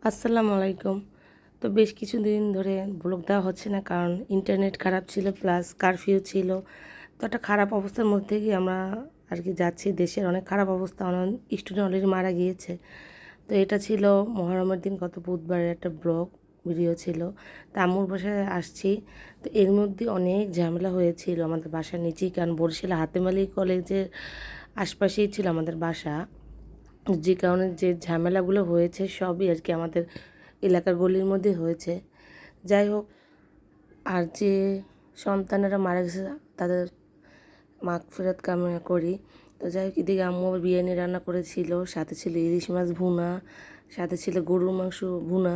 আসসালামু আলাইকুম। তো বেশ কিছুদিন ধরে ব্লগ দেওয়া হচ্ছে না, কারণ ইন্টারনেট খারাপ ছিল, প্লাস কারফিউ ছিল। তো একটা খারাপ অবস্থার মধ্যে গিয়ে আমরা আর কি যাচ্ছি। দেশের অনেক খারাপ অবস্থা, অনেক স্টুডেন্ট অলরেডি মারা গিয়েছে। তো এটা ছিল মহরমের দিন, গত বুধবারের একটা ব্লগ ভিডিও ছিল। তা আম্মুর বাসায় আসছি। তো এর মধ্যে অনেক ঝামেলা হয়েছিল আমাদের বাসার নিচেই, কারণ বরিশাল হাতেম আলী কলেজের আশপাশেই ছিল আমাদের বাসা। যে কারণে যে ঝামেলাগুলো হয়েছে সবই আর কি আমাদের এলাকার গলির মধ্যে হয়েছে। যাই হোক, আর যে সন্তানেরা মারা গেছে তাদের মাগফিরাত কামনা করি। তো যাই হোক, এদিকে আম্মু আবার বিরিয়ানি রান্না করেছিল, সাথে ছিল ইলিশ মাছ ভুনা, সাথে ছিল গরুর মাংস ভুনা।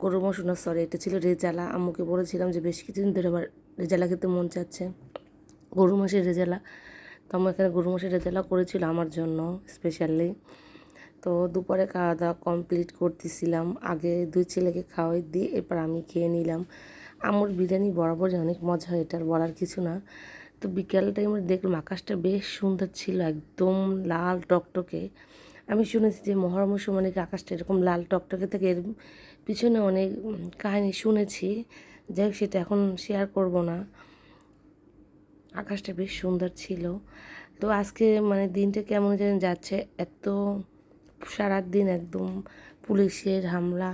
গরুর মাংস না, সরি, এটা ছিল রেজালা। আম্মুকে বলেছিলাম যে বেশ কিছুদিন ধরে আমার রেজালা খেতে মন চাচ্ছে, গরু মাংসের রেজালা। তো আমার এখানে গরু মাংসের রেজালা করেছিল আমার জন্য স্পেশালি। তো দুপুরে খাওয়া দাওয়া কমপ্লিট করতেছিলাম, আগে দুই ছেলেকে খাওয়াই দিয়ে এরপর আমি খেয়ে নিলাম। আম্মুর বিরিয়ানি বরাবরই অনেক মজা হয়, এটার বলার কিছু না। তো বিকেল টাইমে দেখলাম আকাশটা বেশ সুন্দর ছিল, একদম লাল টকটকে। আমি শুনেছি যে মহরমের সময় নাকি আকাশটা এরকম লাল টকটকে থেকে, এর পিছনে অনেক কাহিনী শুনেছি। যাই হোক, সেটা এখন শেয়ার করব না। আকাশটা বেশ সুন্দর ছিল। তো আজকে মানে দিনটা কেমন যেন যাচ্ছে, এত সারাদিন একদম পুলিশের হামলা,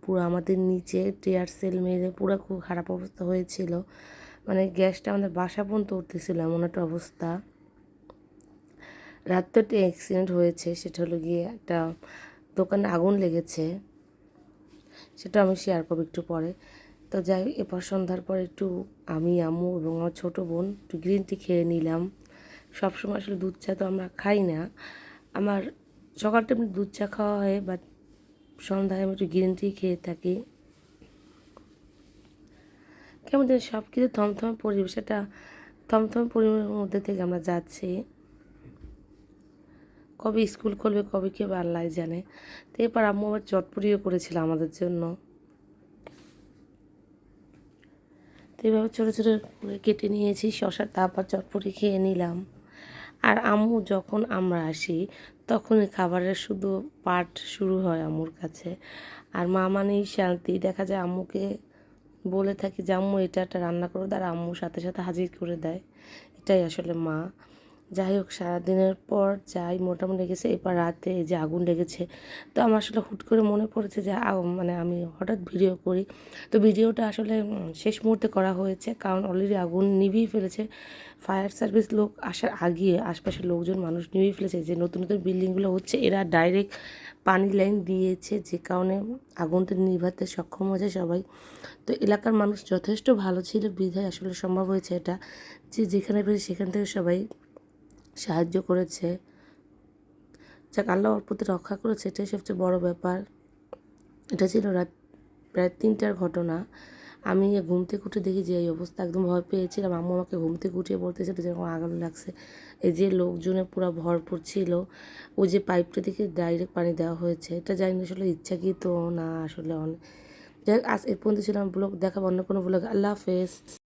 পুরো আমাদের নিচে টিয়ার সেল মেরে পুরো খুব খারাপ অবস্থা হয়েছিল। মানে গ্যাসটা আমাদের বাসা পর্যন্ত উঠতেছিল, এমন একটা অবস্থা। রাত তো একটা অ্যাক্সিডেন্ট হয়েছে, সেটা হলো গিয়ে একটা দোকানে আগুন লেগেছে, সেটা আমি শেয়ার করবো একটু পরে। তো যাই হোক, এরপর সন্ধ্যার পর একটু আমি, আম্মু এবং আমার ছোটো বোন একটু গ্রিন টি খেয়ে নিলাম। সবসময় আসলে দুধ চা তো আমরা খাই না। আমার সকাল টাইমে দুধ চা খাওয়া হয়, বাট সন্ধ্যায় আমি একটু গ্রিন টি খেয়ে থাকি। কেমন যেন সব কিছু থমথমে পরিবেশ, একটা থমথমে পরিবেশের মধ্যে থেকে আমরা যাচ্ছি। কবে স্কুল খুলবে, কবে কে আল্লাহ জানে। তো এরপর আম্মু আবার চটপটিও করেছিল আমাদের জন্য। তো এইভাবে ছোটো ছোটো করে কেটে নিয়েছি শশা, তারপর চটপটি খেয়ে নিলাম। আর আম্মু যখন আমরা আসি তখনই খাবারের শুধু পাট শুরু হয় আম্মুর কাছে। আর মা মানেই শান্তি। দেখা যায় আম্মুকে বলে থাকি যে আম্মু এটা একটা রান্না করে দেয়, আর আম্মু সাথে সাথে হাজির করে দেয়। এটাই আসলে মা। যাই হোক, সারাদিনের পর যাই মোটামুটি গেছে, এবার রাতে এই যে আগুন লেগেছে। তো আমার আসলে হুট করে মনে পড়েছে যে মানে আমি হঠাৎ ভিডিও করি। তো ভিডিওটা আসলে শেষ মুহূর্তে করা হয়েছে, কারণ অলরেডি আগুন নিভিয়ে ফেলেছে। ফায়ার সার্ভিস লোক আসার আগে আশপাশের লোকজন মানুষ নিভিয়ে ফেলেছে। যে নতুন নতুন বিল্ডিংগুলো হচ্ছে, এরা ডাইরেক্ট পানি লাইন দিয়েছে, যে কারণে আগুনটা নিভাতে সক্ষম হয়েছে সবাই। তো এলাকার মানুষ যথেষ্ট ভালো ছিল, বিধায় আসলে সম্ভব হয়েছে এটা, যে যেখানে পেরেছে সেখান থেকে সবাই সাহায্য করেছে। যাক, আল্লাহ ওর প্রতি রক্ষা করেছে, এটাই সবচেয়ে বড় ব্যাপার। এটা ছিল রাত প্রায় 3টার ঘটনা। আমি ঘুম থেকে উঠে দেখি যে এই অবস্থা, একদম ভয় পেয়েছিলাম। আম্মু আমাকে ঘুম থেকে উঠিয়ে বলতেছিল যেরকম আগুন লাগছে। এই যে লোকজনে পুরো ভরপুর ছিল, ওই যে পাইপটা থেকে ডাইরেক্ট পানি দেওয়া হয়েছে। এটা জানি না আসলে ইচ্ছাকৃত না আসলে অনেক। যাই হোক, আজ এর পর্যন্ত ছিলাম ব্লগ, দেখাবো অন্য কোনো ব্লগ। আল্লাহ হাফেজ।